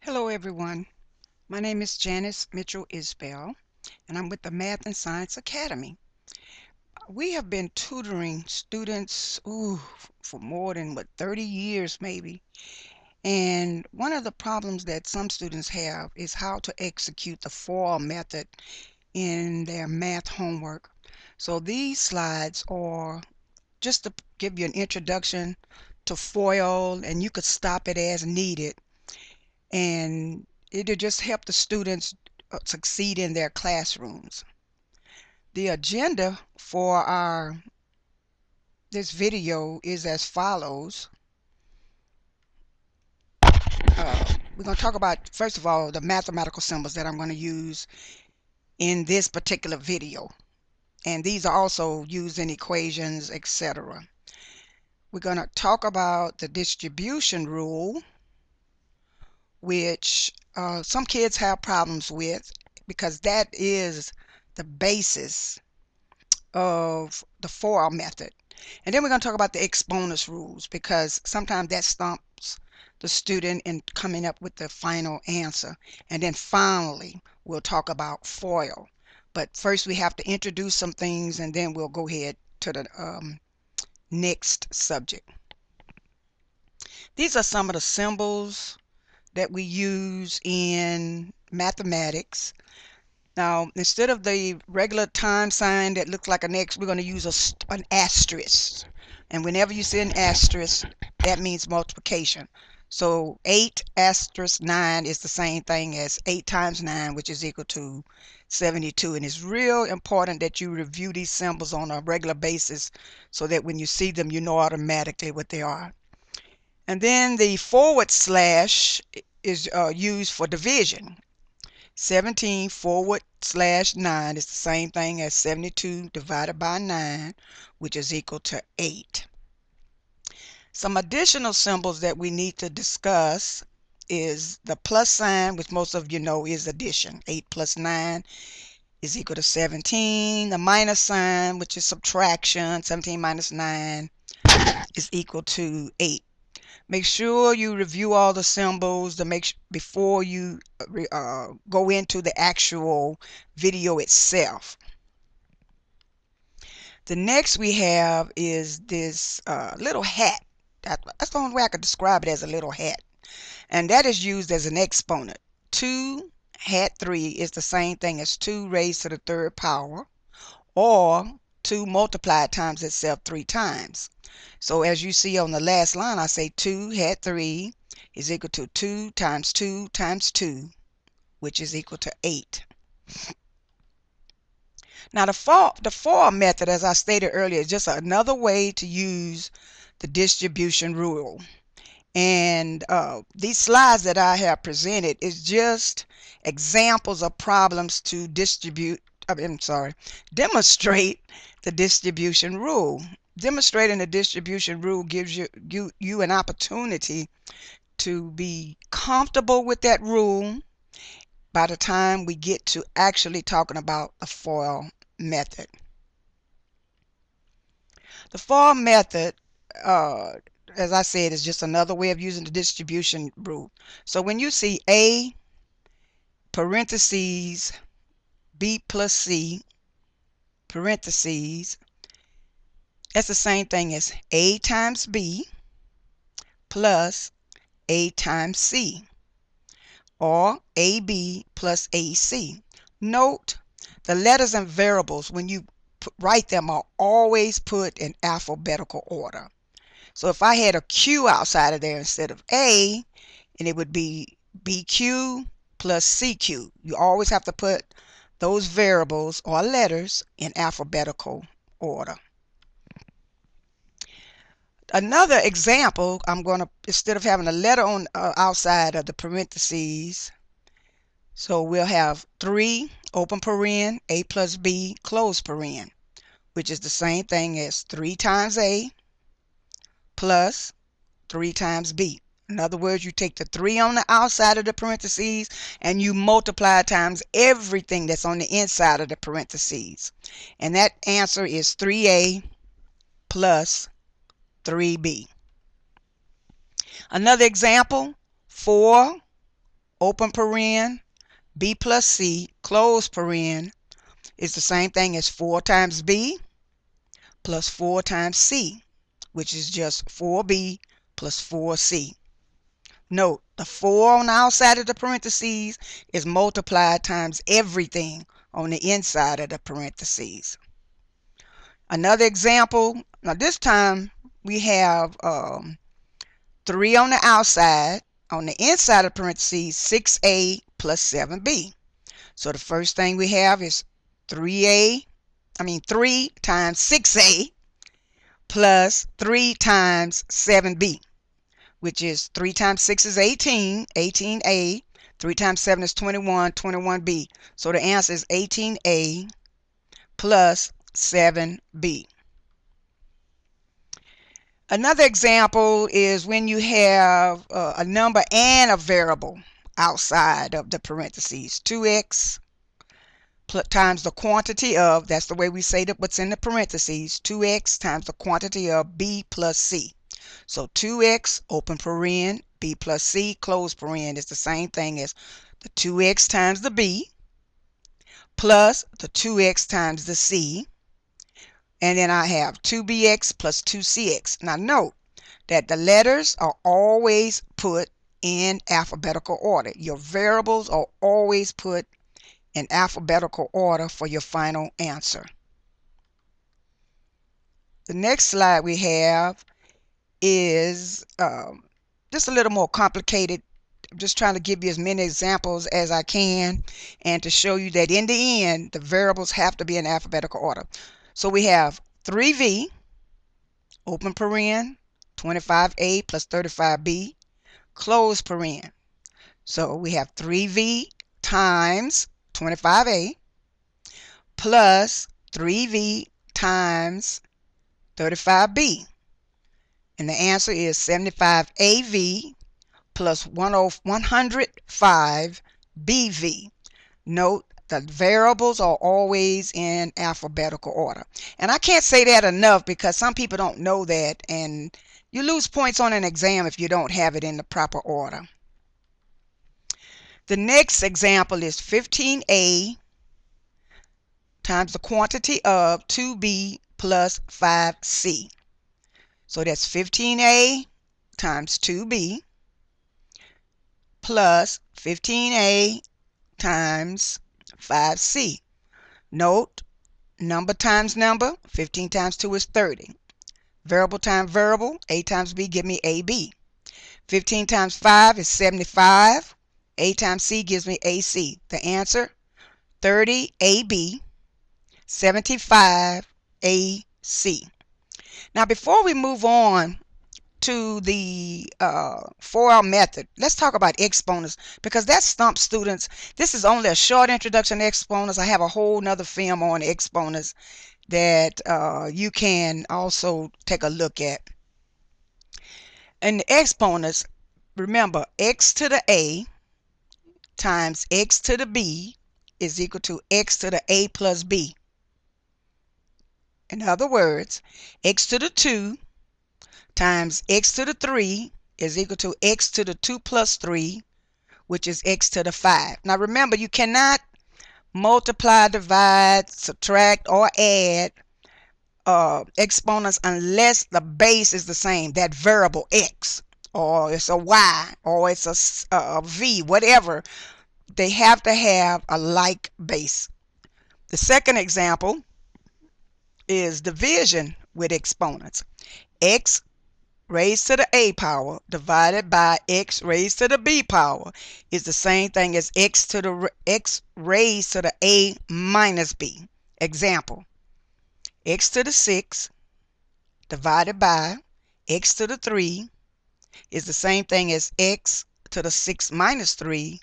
Hello everyone, my name is Janice Mitchell Isbell and I'm with the Math and Science Academy. We have been tutoring students for more than 30 years maybe, and one of the problems that some students have is how to execute the FOIL method in their math homework. So these slides are just to give you an introduction to FOIL, and you could stop it as needed, and it'll just help the students succeed in their classrooms. The agenda for this video is as follows. We're going to talk about, first of all, the mathematical symbols that I'm going to use in this particular video, and these are also used in equations, etc. We're going to talk about the distribution rule, which some kids have problems with because that is the basis of the FOIL method. And then we're going to talk about the exponents rules, because sometimes that stumps the student in coming up with the final answer. And then finally, we'll talk about FOIL. But first we have to introduce some things, and then we'll go ahead to the next subject. These are some of the symbols that we use in mathematics. Now, instead of the regular time sign that looks like an X, we're going to use an asterisk. And whenever you see an asterisk, that means multiplication. So 8 asterisk 9 is the same thing as 8 times 9, which is equal to 72. And it's real important that you review these symbols on a regular basis so that when you see them, you know automatically what they are. And then the forward slash is used for division. 17 forward slash 9 is the same thing as 72 divided by 9, which is equal to 8. Some additional symbols that we need to discuss is the plus sign, which most of you know is addition. 8 plus 9 is equal to 17. The minus sign, which is subtraction. 17 minus 9 is equal to 8. Make sure you review all the symbols before you go into the actual video itself. The next we have is this little hat. That's the only way I could describe it, as a little hat. And that is used as an exponent. 2 hat 3 is the same thing as 2 raised to the third power, or 2 multiplied times itself 3 times. So as you see on the last line, I say 2 hat 3 is equal to 2 times 2 times 2, which is equal to 8. Now the FOIL method, as I stated earlier, is just another way to use the distribution rule. And these slides that I have presented is just examples of problems to demonstrate the distribution rule. Demonstrating the distribution rule gives you an opportunity to be comfortable with that rule by the time we get to actually talking about the FOIL method. The FOIL method, as I said, is just another way of using the distribution rule. So when you see A parentheses B plus C parentheses, that's the same thing as A times B plus A times C, or AB plus AC. Note the letters and variables, when you write them, are always put in alphabetical order. So if I had a Q outside of there instead of A, and it would be BQ plus CQ. You always have to put those variables or letters in alphabetical order. Another example, I'm going to, instead of having a letter on outside of the parentheses, so we'll have 3 open paren A plus B close paren, which is the same thing as 3 times A plus 3 times B. In other words, you take the 3 on the outside of the parentheses and you multiply times everything that's on the inside of the parentheses. And that answer is 3A plus 3B. Another example, 4 open paren, b plus c, close paren, is the same thing as 4 times b plus 4 times c, which is just 4b plus 4c. Note, the 4 on the outside of the parentheses is multiplied times everything on the inside of the parentheses. Another example, now this time we have 3 on the outside. On the inside of parentheses, 6a plus 7b. So the first thing we have is 3 times 6a plus 3 times 7b, which is 3 times 6 is 18, 18a. 3 times 7 is 21, 21b. So the answer is 18a plus 7b. Another example is when you have a number and a variable outside of the parentheses. 2x times the quantity of, that's the way we say that what's in the parentheses, 2x times the quantity of b plus c. So 2x, open paren, b plus c, close paren, is the same thing as the 2x times the b plus the 2x times the c. And then I have 2bx plus 2cx. Now note that the letters are always put in alphabetical order. Your variables are always put in alphabetical order for your final answer. The next slide we have is just a little more complicated. I'm just trying to give you as many examples as I can and to show you that in the end the variables have to be in alphabetical order. So we have 3v, open paren, 25a plus 35b, close paren. So we have 3v times 25a plus 3v times 35b. And the answer is 75av plus 105bv. Note, the variables are always in alphabetical order. And I can't say that enough because some people don't know that, and you lose points on an exam if you don't have it in the proper order. The next example is 15a times the quantity of 2b plus 5c. So that's 15a times 2b plus 15a times 5c. Note, number times number, 15 times 2 is 30. Variable times variable, a times b give me ab. 15 times 5 is 75. A times c gives me ac. The answer, 30ab, 75ac. Now before we move on to the 4-hour method, let's talk about exponents because that stumps students. This is only a short introduction to exponents. I have a whole nother film on exponents that you can also take a look at. And the exponents, remember, x to the a times x to the b is equal to x to the a plus b. In other words, x to the 2 times x to the 3 is equal to x to the 2 plus 3, which is x to the 5. Now remember, you cannot multiply, divide, subtract, or add exponents unless the base is the same, that variable x, or it's a y, or it's a v, whatever. They have to have a like base. The second example is division with exponents. X raised to the a power divided by x raised to the b power is the same thing as x raised to the a minus b. Example, x to the 6 divided by x to the 3 is the same thing as x to the 6 minus 3,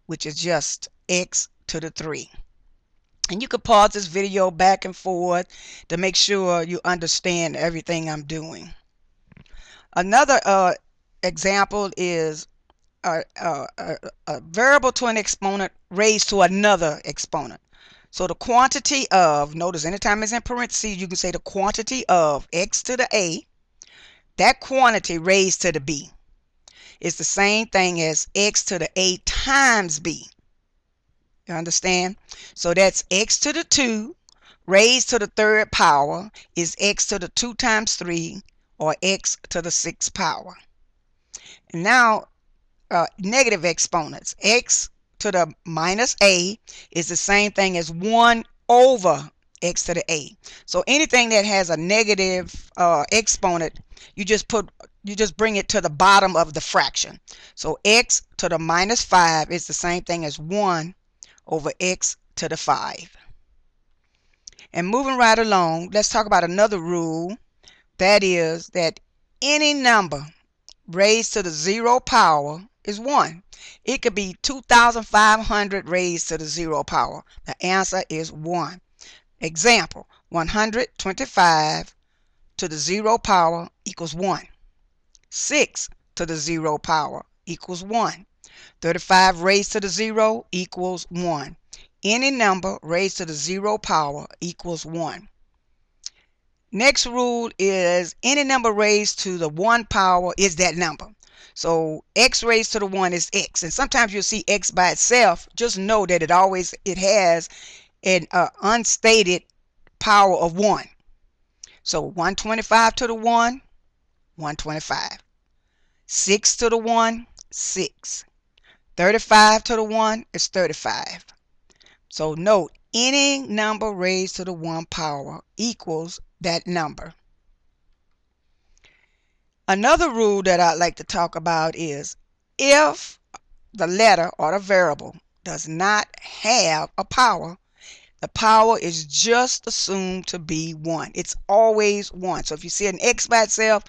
which is just x to the 3. And you can pause this video back and forth to make sure you understand everything I'm doing. Another example is a variable to an exponent raised to another exponent. So the quantity of, notice anytime it's in parentheses, you can say the quantity of x to the a, that quantity raised to the b. is the same thing as x to the a times b. You understand? So that's x to the 2 raised to the third power is x to the 2 times 3, or x to the 6th power. And now negative exponents. X to the minus a is the same thing as 1 over x to the a. So anything that has a negative exponent, you just bring it to the bottom of the fraction. So x to the minus 5 is the same thing as 1 over x to the 5. And moving right along, let's talk about another rule. That is that any number raised to the 0 power is 1. It could be 2,500 raised to the 0 power. The answer is 1. Example, 125 to the 0 power equals 1. 6 to the 0 power equals 1. 35 raised to the 0 equals 1. Any number raised to the 0 power equals 1. Next rule is any number raised to the 1 power is that number. So x raised to the 1 is x. And sometimes you'll see x by itself. Just know that it has an unstated power of 1. So 125 to the 1, 125. 6 to the 1, 6. 35 to the 1 is 35. So note, any number raised to the 1 power equals that number. Another rule that I'd like to talk about is if the letter or the variable does not have a power, the power is just assumed to be 1. It's always 1. So if you see an x by itself,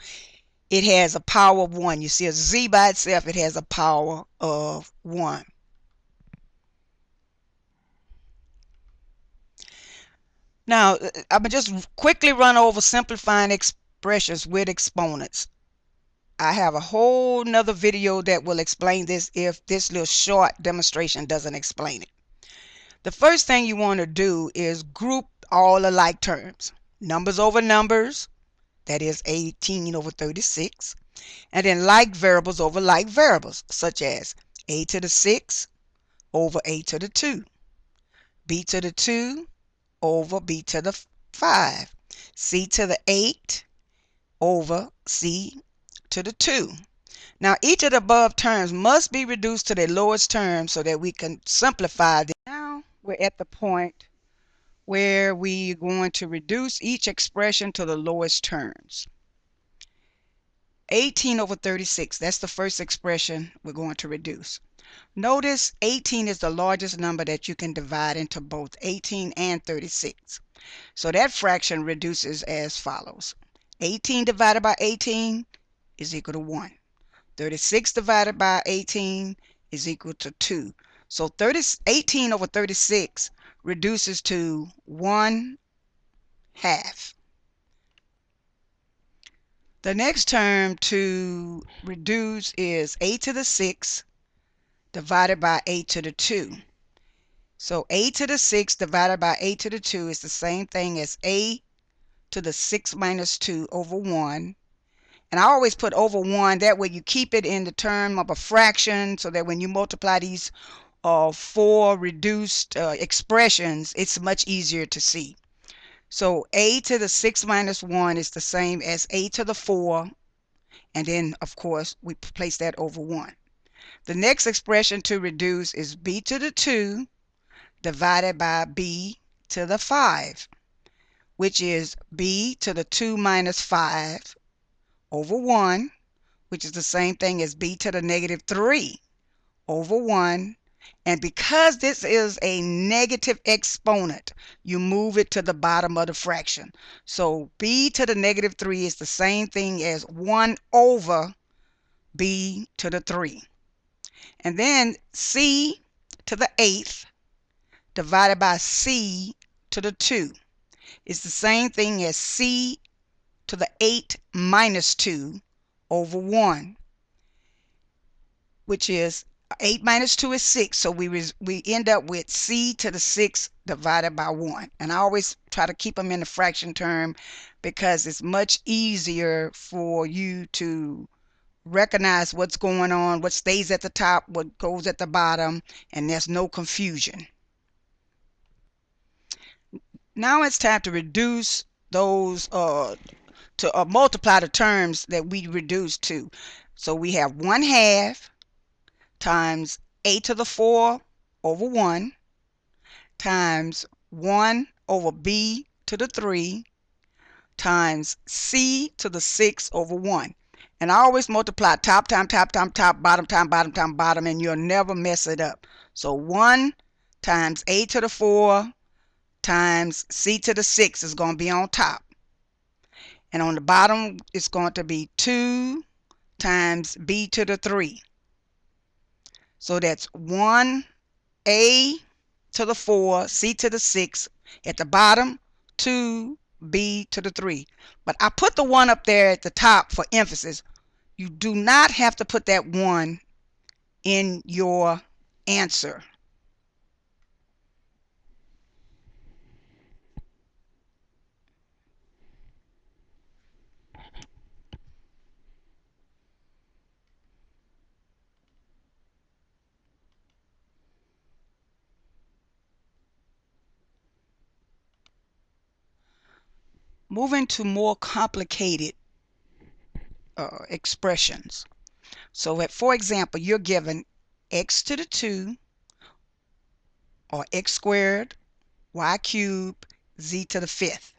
it has a power of 1. You see a z by itself, it has a power of 1. Now, I'm going to just quickly run over simplifying expressions with exponents. I have a whole nother video that will explain this if this little short demonstration doesn't explain it. The first thing you want to do is group all alike terms. Numbers over numbers, that is 18 over 36. And then like variables over like variables, such as a to the 6 over a to the 2. B to the 2 over b to the 5. C to the 8 over c to the 2. Now each of the above terms must be reduced to their lowest term so that we can simplify them. Now we're at the point where we're going to reduce each expression to the lowest terms. 18 over 36, that's the first expression we're going to reduce. Notice 18 is the largest number that you can divide into both 18 and 36. So that fraction reduces as follows. 18 divided by 18 is equal to 1. 36 divided by 18 is equal to 2. So 18 over 36 reduces to 1/2. The next term to reduce is a to the 6 divided by a to the 2. So a to the 6 divided by a to the 2 is the same thing as a to the 6 minus 2 over 1. And I always put over 1, that way you keep it in the term of a fraction so that when you multiply these four reduced expressions, it's much easier to see. So a to the 6 minus 1 is the same as a to the 4, and then of course we place that over 1. The next expression to reduce is b to the 2 divided by b to the 5, which is b to the 2 minus 5 over 1, which is the same thing as b to the negative 3 over 1. And because this is a negative exponent, you move it to the bottom of the fraction. So b to the negative 3 is the same thing as 1 over b to the 3. And then c to the 8th divided by c to the 2 is the same thing as c to the 8 minus 2 over 1, which is 8 minus 2 is 6. So we end up with c to the 6 divided by 1. And I always try to keep them in the fraction term because it's much easier for you to recognize what's going on, what stays at the top, what goes at the bottom, and there's no confusion. Now it's time to reduce those to multiply the terms that we reduced to. So we have 1/2 times a to the 4 over 1 times 1 over b to the 3 times c to the 6 over 1. And I always multiply top time, top time, top, bottom time, bottom time, bottom, and you'll never mess it up. So 1 times a to the 4 times c to the 6 is going to be on top. And on the bottom, it's going to be 2 times b to the 3. So that's 1a to the 4, c to the 6. At the bottom, 2b to the 3. But I put the 1 up there at the top for emphasis. You do not have to put that 1 in your answer. Moving to more complicated expressions. So for example, you're given x to the 2 or x squared, y cubed, z to the 5th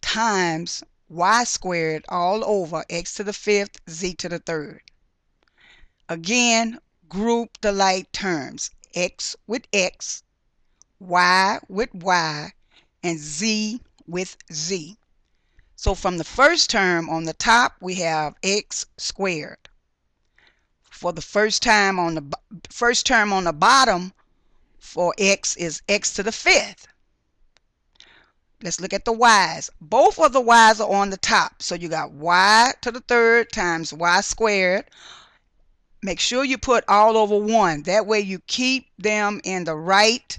times y squared all over x to the 5th, z to the 3rd. Again, group the like terms, x with x, y with y, and z with z. So from the first term on the top, we have x squared. For the first term on the bottom for x is x to the 5th. Let's look at the y's. Both of the y's are on the top. So you got y to the 3rd times y squared. Make sure you put all over 1. That way you keep them in the right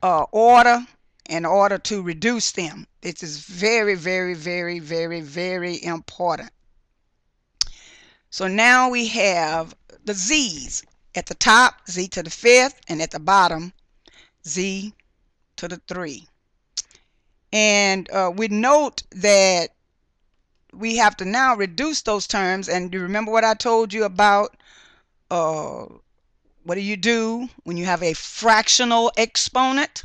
order in order to reduce them. This is very, very, very, very, very important. So now we have the z's. At the top, z to the 5th, and at the bottom, z to the 3. And we note that we have to now reduce those terms. And do you remember what I told you about what do you do when you have a fractional exponent?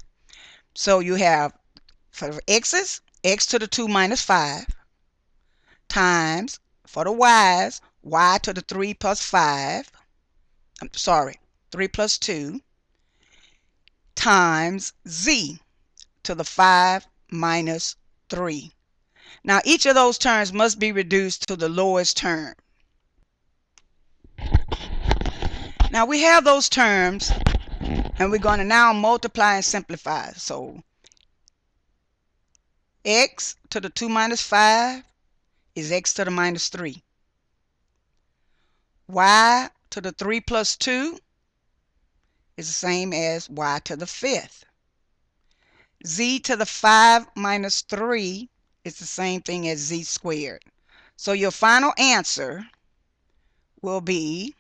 So you have, for x's, x to the 2 minus 5 times, for the y's, y to the 3 plus 5, 3 plus 2, times z to the 5 minus 3. Now each of those terms must be reduced to the lowest term. Now we have those terms, and we're going to now multiply and simplify. So x to the 2 minus 5 is x to the minus 3. Y to the 3 plus 2 is the same as y to the 5th. Z to the 5 minus 3 is the same thing as z squared. So your final answer will be,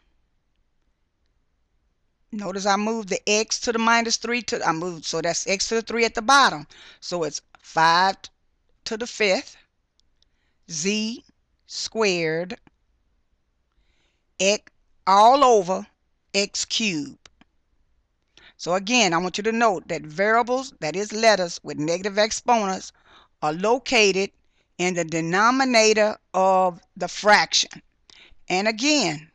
notice I moved the x to the minus 3 to, so that's x to the 3 at the bottom. So it's 5 to the 5th, z squared, x all over x cubed. So again, I want you to note that variables, that is letters with negative exponents, are located in the denominator of the fraction. And again,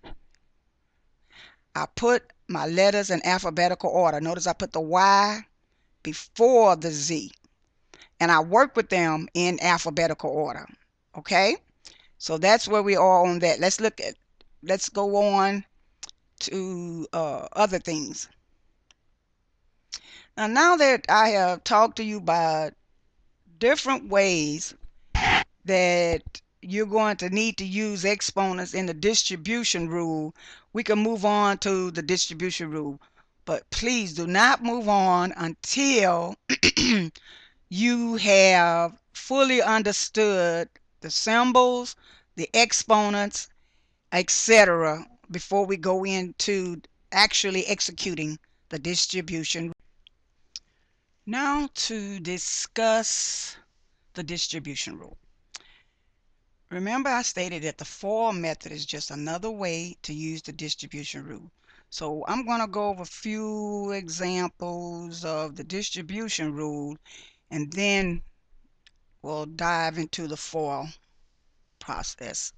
I put my letters in alphabetical order. Notice I put the y before the z, and I work with them in alphabetical order. Okay, so that's where we are on that. Let's go on to other things. Now that I have talked to you about different ways that you're going to need to use exponents in the distribution rule, we can move on to the distribution rule. But please do not move on until you have fully understood the symbols, the exponents, etc., before we go into actually executing the distribution. Now to discuss the distribution rule. Remember I stated that the for method is just another way to use the distribution rule. So I'm going to go over a few examples of the distribution rule, and then we'll dive into the for process.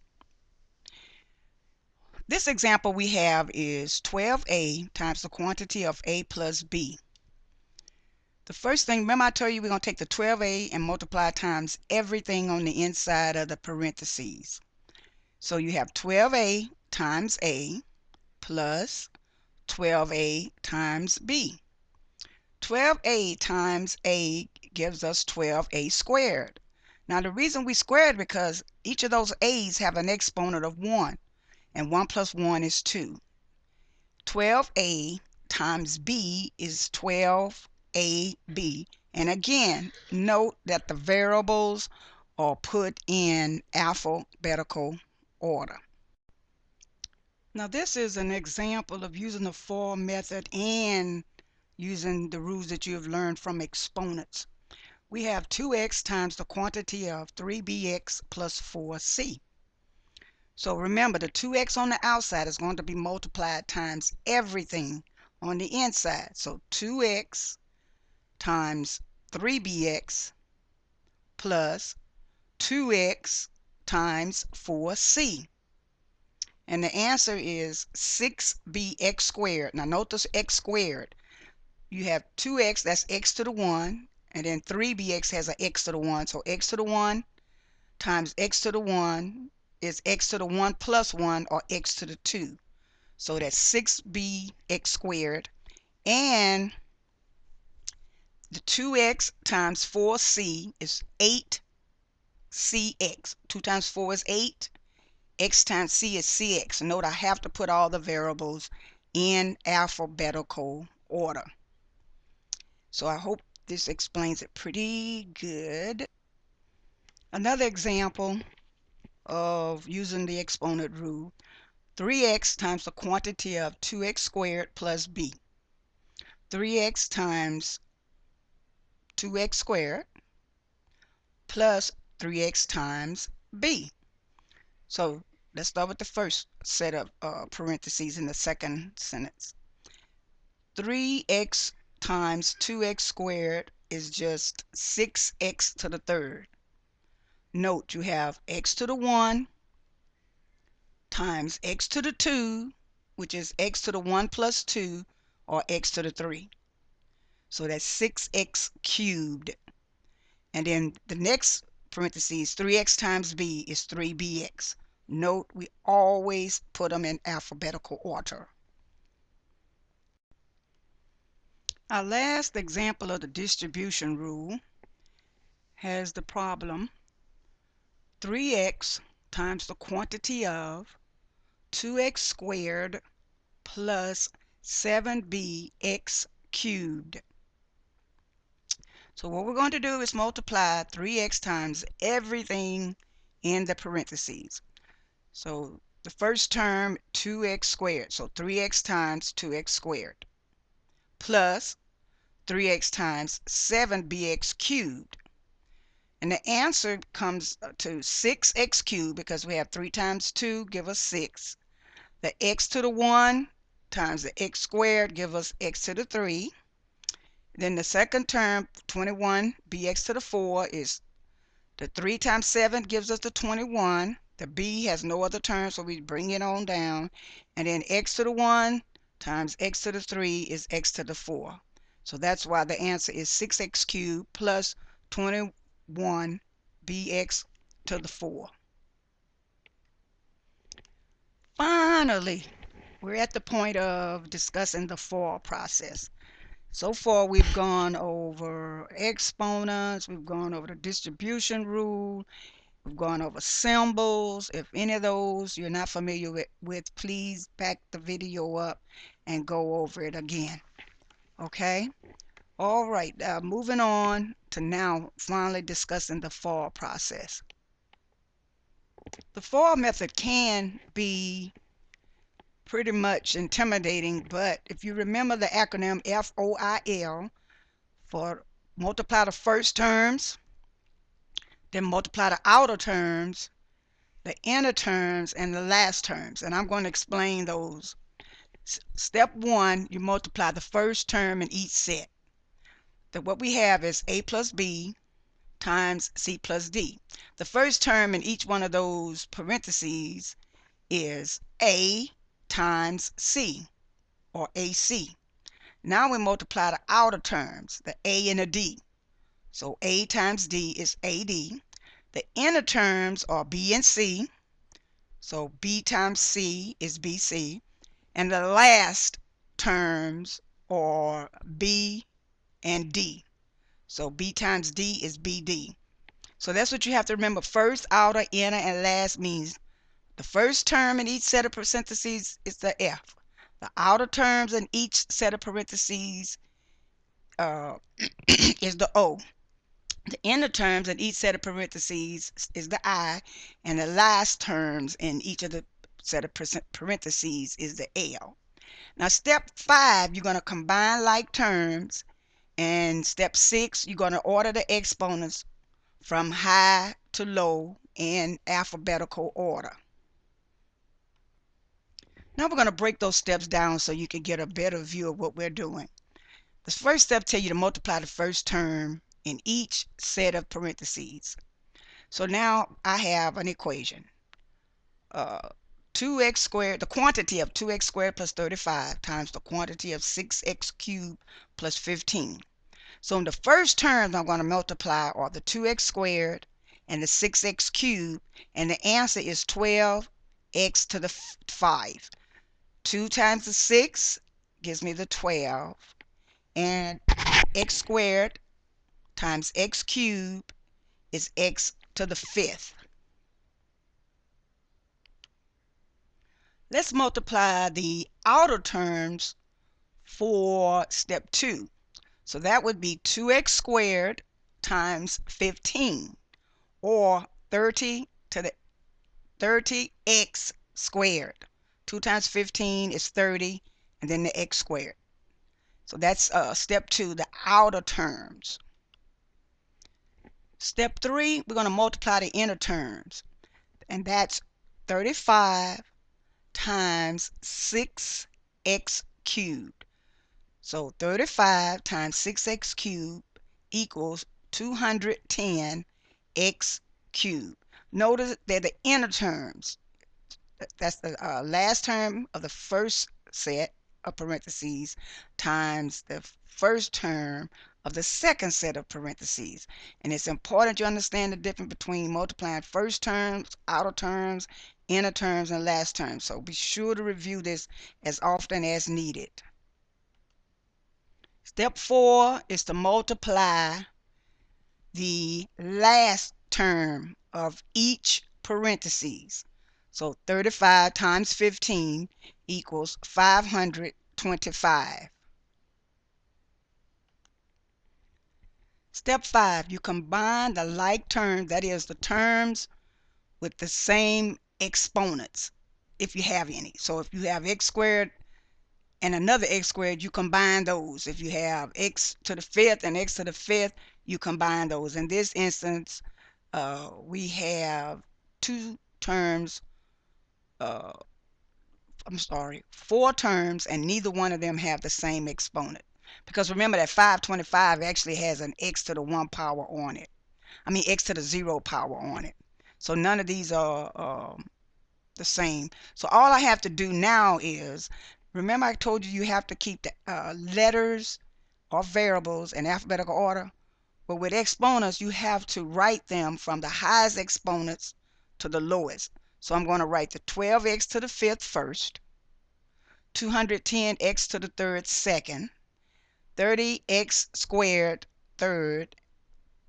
This example we have is 12a times the quantity of a plus b. The first thing, remember I told you we're going to take the 12a and multiply times everything on the inside of the parentheses. So you have 12a times a plus 12a times b. 12a times a gives us 12a squared. Now the reason we squared because each of those a's have an exponent of 1, and 1 plus 1 is 2. 12a times b is 12ab. And again, note that the variables are put in alphabetical order. Now this is an example of using the for method and using the rules that you have learned from exponents. We have 2x times the quantity of 3bx plus 4c. So remember, the 2x on the outside is going to be multiplied times everything on the inside. So 2x times 3bx plus 2x times 4c. And the answer is 6bx squared. Now note this x squared. You have 2x, that's x to the 1, and then 3bx has an x to the 1. So x to the 1 times x to the 1 is x to the 1 plus 1, or x to the 2. So that's 6bx squared. And the 2x times 4c is 8cx. 2 times 4 is 8. X times c is cx. Note I have to put all the variables in alphabetical order. So I hope this explains it pretty good. Another example of using the exponent rule. 3x times the quantity of 2x squared plus b. 3x times 2x squared plus 3x times b. So let's start with the first set of parentheses in the second sentence. 3x times 2x squared is just 6x to the third. Note you have x to the 1 times x to the 2, which is x to the 1 plus 2, or x to the 3. So that's 6x cubed. And then the next parentheses, 3x times b is 3bx. Note we always put them in alphabetical order. Our last example of the distribution rule has the problem 3x times the quantity of 2x squared plus 7bx cubed. So what we're going to do is multiply 3x times everything in the parentheses. So the first term, 2x squared, so 3x times 2x squared, plus 3x times 7bx cubed. And the answer comes to 6x cubed because we have 3 times 2 give us 6. The x to the 1 times the x squared give us x to the 3. Then the second term, 21 bx to the 4, is the 3 times 7 gives us the 21. The b has no other term, so we bring it on down. And then x to the 1 times x to the 3 is x to the 4. So that's why the answer is 6x cubed plus 21 bx to the 4. Finally, we're at the point of discussing the for process. So far, we've gone over exponents, we've gone over the distribution rule, we've gone over symbols. If any of those you're not familiar with, please back the video up and go over it again. Okay? All right, moving on to now finally discussing the for process. The FOIL method can be pretty much intimidating, but if you remember the acronym FOIL for multiply the first terms, then multiply the outer terms, the inner terms, and the last terms, and I'm going to explain those. Step 1, you multiply the first term in each set. That what we have is A plus B times C plus D. The first term in each one of those parentheses is A times C, or AC. Now we multiply the outer terms, the A and the D. So A times D is AD. The inner terms are B and C. So B times C is BC. And the last terms are B and D. So B times D is BD. So that's what you have to remember. First, outer, inner, and last means the first term in each set of parentheses is the F. The outer terms in each set of parentheses is the O. The inner terms in each set of parentheses is the I. And the last terms in each of the set of parentheses is the L. Now, step 5, you're going to combine like terms. And step 6, you're going to order the exponents from high to low in alphabetical order. Now we're going to break those steps down so you can get a better view of what we're doing. The first step tells you to multiply the first term in each set of parentheses. So now I have an equation. 2x squared, the quantity of 2x squared plus 35 times the quantity of 6x cubed plus 15. So in the first terms I'm going to multiply are the 2x squared and the 6x cubed, and the answer is 12x to the 5. 2 times the 6 gives me the 12, and x squared times x cubed is x to the 5th. Let's multiply the outer terms for step 2. So that would be 2x squared times 15, or 30 to the 30x squared. 2 times 15 is 30, and then the x squared. So that's step 2, the outer terms. Step 3, we're going to multiply the inner terms, and that's 35 times 6x cubed. So 35 times 6x cubed equals 210x cubed. Notice that the inner terms, that's the last term of the first set of parentheses times the first term of the second set of parentheses. And it's important you understand the difference between multiplying first terms, outer terms, inner terms, and last terms. So be sure to review this as often as needed. Step 4 is to multiply the last term of each parentheses. So 35 times 15 equals 525. Step 5, you combine the like terms, that is the terms with the same exponents, if you have any. So if you have x squared and another x squared, you combine those. If you have x to the 5th and x to the 5th, you combine those. In this instance, we have two terms, four terms, and neither one of them have the same exponent. Because remember that 525 actually has an x to the 1 power on it. I mean x to the 0 power on it. So none of these are the same. So all I have to do now is, remember I told you have to keep the letters or variables in alphabetical order? But with exponents, you have to write them from the highest exponents to the lowest. So I'm going to write the 12x to the 5th first, 210x to the 3rd second, 30x squared third,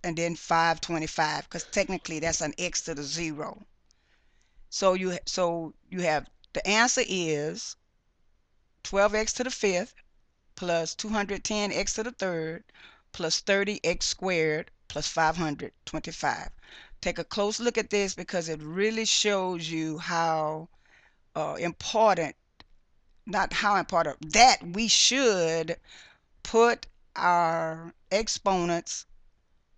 and then 525, because technically that's an x to the 0. So you have, the answer is 12x to the 5th plus 210x to the 3rd plus 30x squared plus 525. Take a close look at this because it really shows you how important, not how important, that we should put our exponents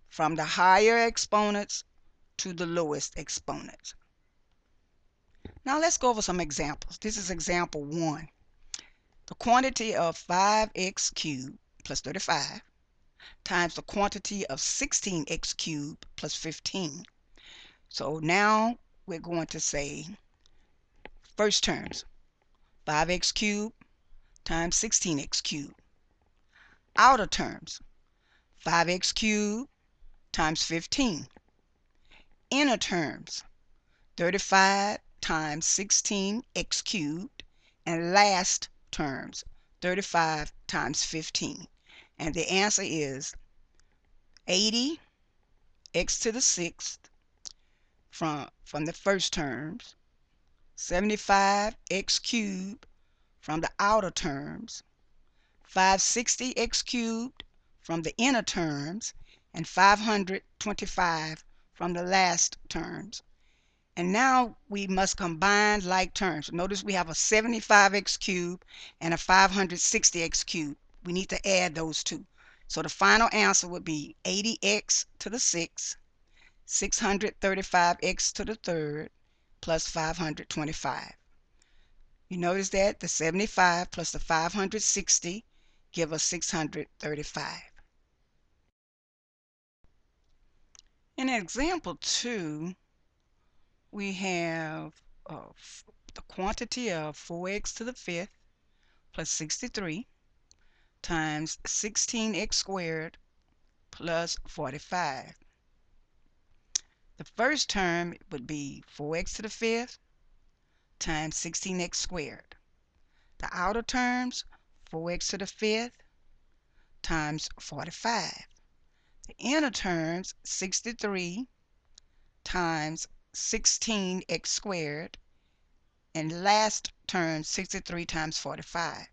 from the higher exponents to the lowest exponents. Now let's go over some examples. This is example 1. The quantity of 5x cubed plus 35 times the quantity of 16x cubed plus 15. So now we're going to say first terms, 5x cubed times 16x cubed. Outer terms, 5x cubed times 15. Inner terms, 35 times 16x cubed. And last terms, 35 times 15. And the answer is 80 x to the 6th from the first terms, 75 x cubed from the outer terms, 560 x cubed from the inner terms, and 525 from the last terms. And now we must combine like terms. Notice we have a 75x cubed and a 560x cubed. We need to add those two. So the final answer would be 80x to the 6th, 635x to the 3rd, plus 525. You notice that the 75 plus the 560 give us 635. In example 2, we have the quantity of 4x to the 5th plus 63 times 16x squared plus 45. The first term would be 4x to the 5th times 16x squared. The outer terms, 4x to the 5th times 45. The inner terms, 63 times 16x squared, and last term 63 times 45.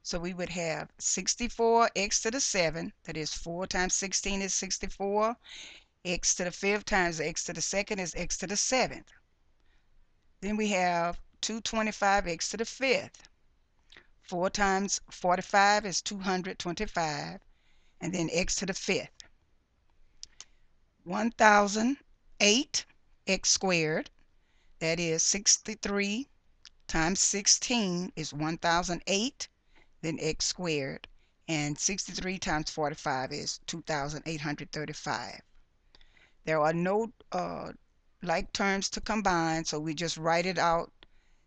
So we would have 64x to the 7th, that is 4 times 16 is 64, x to the 5th times x to the 2nd is x to the 7th. Then we have 225x to the 5th. 4 times 45 is 225, and then x to the 5th. 1008 x squared, that is 63 times 16 is 1008, then x squared, and 63 times 45 is 2835. There are no like terms to combine, so we just write it out.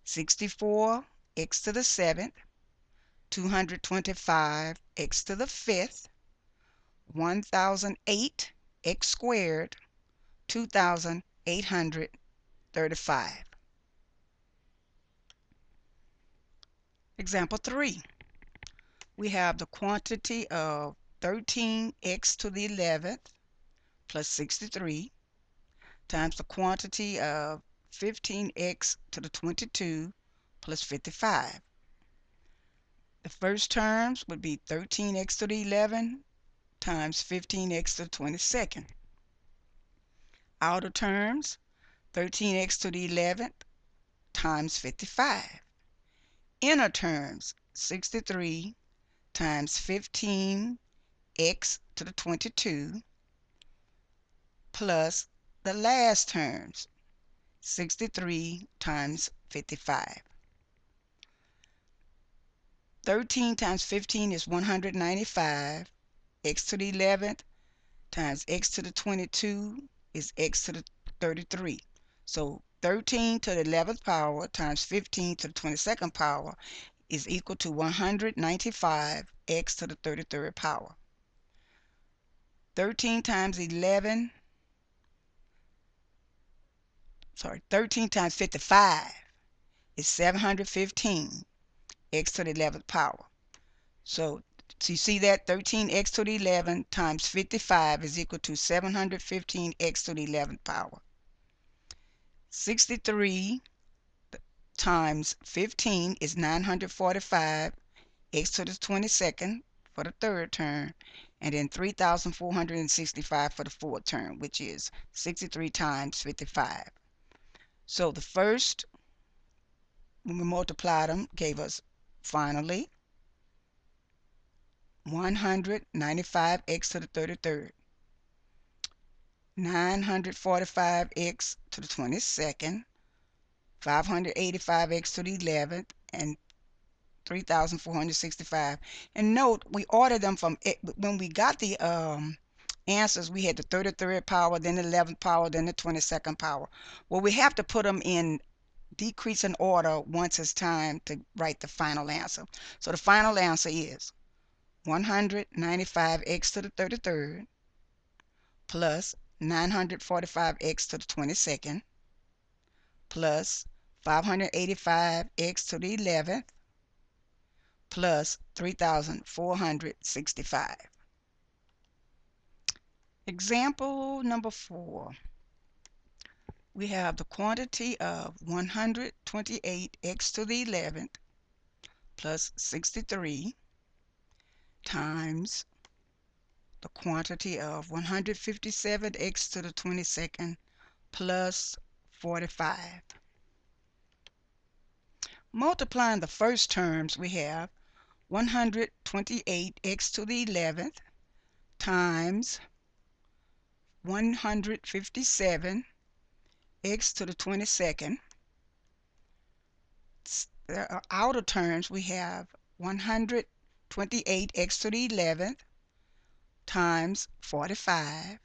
64 x to the 7th, 225 x to the 5th, 1008 x squared, 2835. Example 3. We have the quantity of 13x to the 11th plus 63 times the quantity of 15x to the 22 plus 55. The first terms would be 13x to the 11th times 15x to the 22nd. Outer terms, 13x to the 11th times 55. Inner terms, 63 times 15x to the 22 plus the last terms, 63 times 55. 13 times 15 is 195. X to the 11th times x to the 22 is x to the 33. So 13 to the 11th power times 15 to the 22nd power is equal to 195 x to the 33rd power. 13 times 11, 13 times 55 is 715 x to the 11th power. So you see that 13x to the 11th times 55 is equal to 715x to the 11th power. 63 times 15 is 945 x to the 22nd for the third term, and then 3,465 for the fourth term, which is 63 times 55. So the first, when we multiplied them, gave us finally 195x to the 33rd, 945x to the 22nd, 585x to the 11th, and 3,465. And note, we ordered them from it. When we got the answers, we had the 33rd power, then the 11th power, then the 22nd power. Well, we have to put them in decreasing order once it's time to write the final answer. So the final answer is 195x to the 33rd plus 945x to the 22nd plus 585x to the 11th plus 3,465. Example number 4. We have the quantity of 128x to the 11th plus 63 times the quantity of 157x to the 22nd plus 45. Multiplying the first terms, we have 128x to the 11th times 157x to the 22nd. The outer terms, we have 128x to the 11th times 45.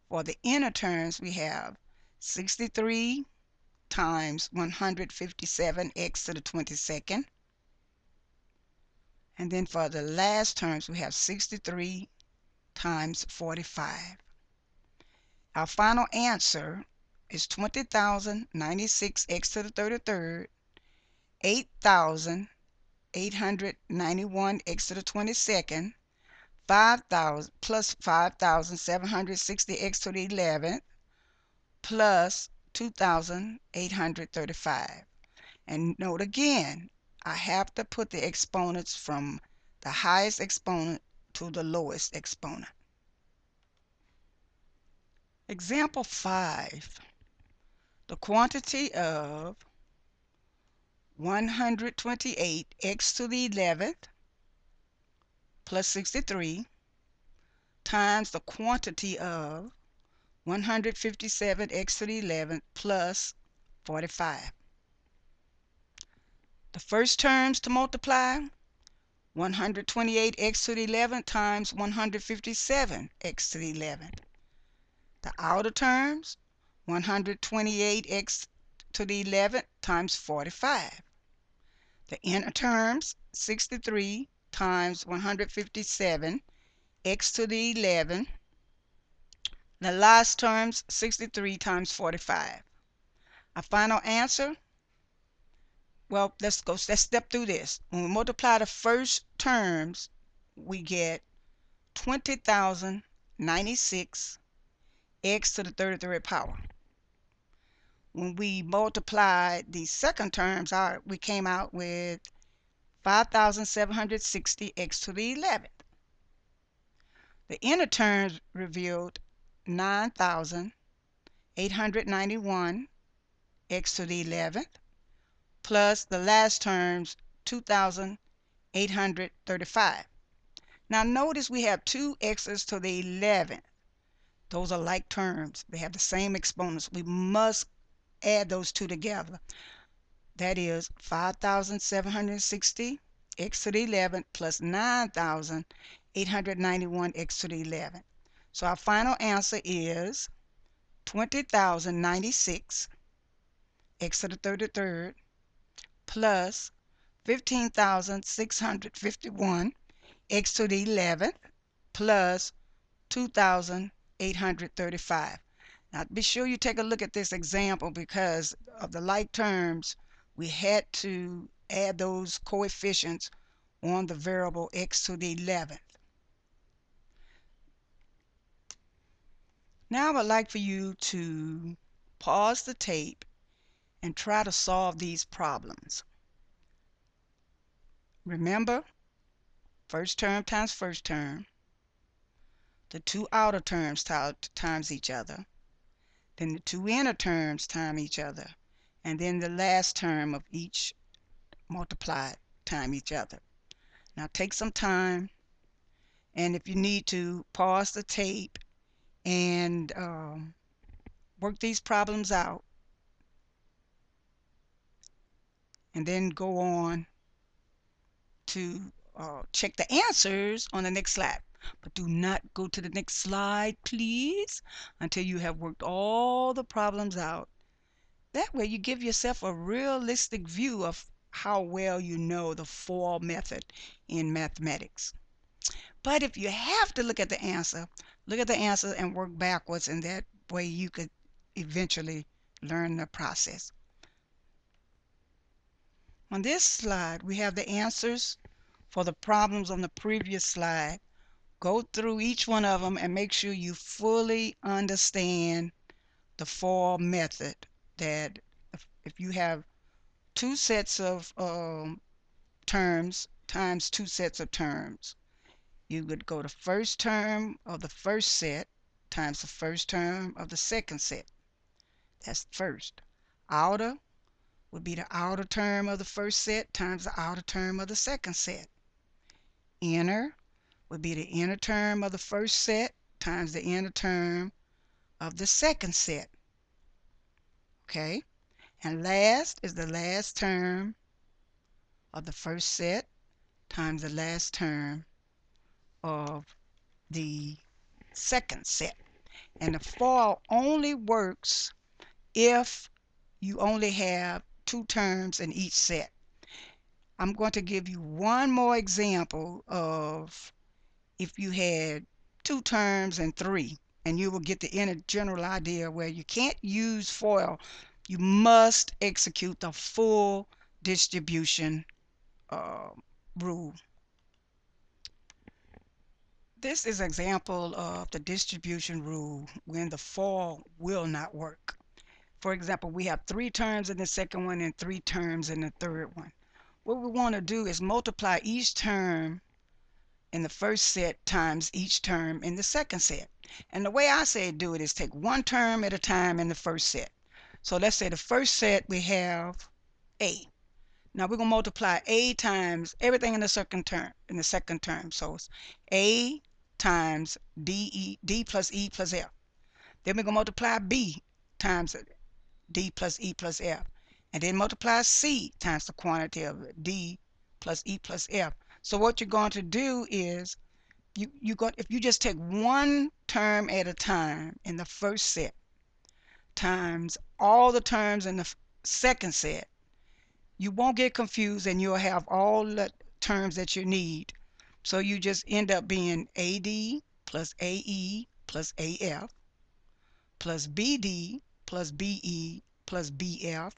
For the inner terms, we have 63 times 157x to the 22nd. And then for the last terms, we have 63 times 45. Our final answer is 20,096x to the 33rd, 8,891x to the 22nd, 5,000 plus 5,760x to the 11th, plus 2,835. And note again, I have to put the exponents from the highest exponent to the lowest exponent. Example 5. The quantity of 128x to the 11th plus 63 times the quantity of 157x to the 11th plus 45. The first terms to multiply, 128x to the 11th times 157x to the 11th. The outer terms, 128x to the 11th times 45. The inner terms, 63 times 157x to the 11th. The last terms, 63 times 45. Our final answer, well, let's step through this. When we multiply the first terms, we get 20,096 x to the 33rd power. When we multiply the second terms, we came out with 5,760 x to the 11th. The inner terms revealed 9,891 x to the 11th, plus the last terms 2,835. Now notice we have two x's to the 11th. Those are like terms. They have the same exponents. We must add those two together. That is 5,760 x to the 11th plus 9,891 x to the 11th. So our final answer is 20,096 x to the 33rd plus 15,651 x to the 11th plus 2,835. Now be sure you take a look at this example, because of the like terms we had to add those coefficients on the variable x to the 11th. Now I would like for you to pause the tape and try to solve these problems. Remember, first term times first term, the two outer terms times each other, then the two inner terms times each other, and then the last term of each multiplied times each other. Now take some time, and if you need to, pause the tape and work these problems out, and then go on to check the answers on the next slide. But do not go to the next slide, please, until you have worked all the problems out. That way you give yourself a realistic view of how well you know the FOIL method in mathematics. But if you have to look at the answer and work backwards, and that way you could eventually learn the process. On this slide, we have the answers for the problems on the previous slide. Go through each one of them and make sure you fully understand the FOIL method. That if you have two sets of terms times two sets of terms, you would go to first term of the first set times the first term of the second set. That's first. Outer would be the outer term of the first set times the outer term of the second set. Inner would be the inner term of the first set times the inner term of the second set. Okay? And last is the last term of the first set times the last term of the second set. And the FOIL only works if you only have two terms in each set. I'm going to give you one more example of if you had two terms and three, and you will get the general idea where you can't use FOIL. You must execute the full distribution rule. This is an example of the distribution rule when the FOIL will not work. For example, we have three terms in the second one and three terms in the third one. What we want to do is multiply each term in the first set times each term in the second set. And the way I say do it is take one term at a time in the first set. So let's say the first set we have A. Now we're going to multiply A times everything in the second term. So it's A times D plus E plus F. Then we're going to multiply B times D plus E plus F. And then multiply C times the quantity of D plus E plus F. So what you're going to do is if you just take one term at a time in the first set times all the terms in the second set, you won't get confused and you'll have all the terms that you need. So you just end up being AD plus AE plus AF plus BD plus BE plus BF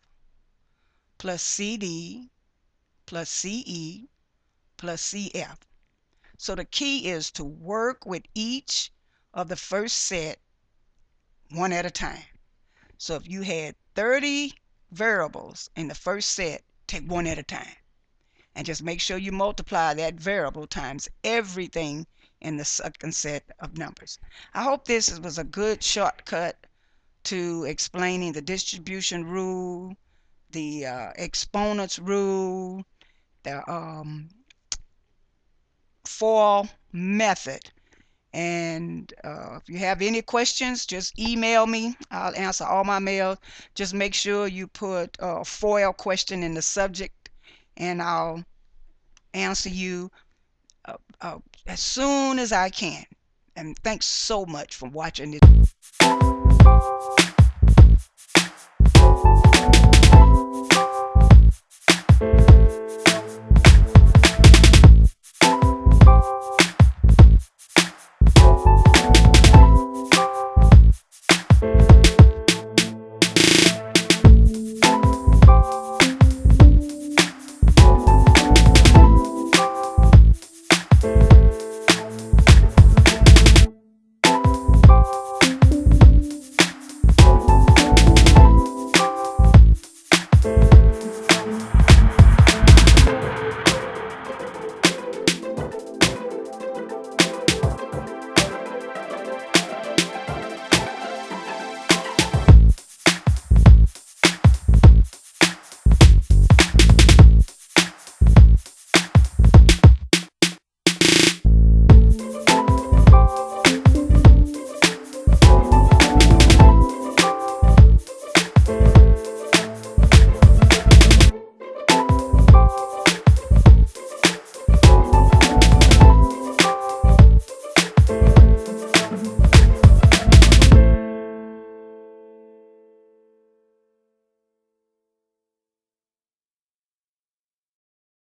plus CD plus CE plus CF. So the key is to work with each of the first set one at a time. So if you had 30 variables in the first set, take one at a time. And just make sure you multiply that variable times everything in the second set of numbers. I hope this was a good shortcut to explaining the distribution rule, the exponents rule, the FOIL method. And if you have any questions, just email me. I'll answer all my mails. Just make sure you put a FOIL question in the subject, and I'll answer you as soon as I can. And thanks so much for watching this.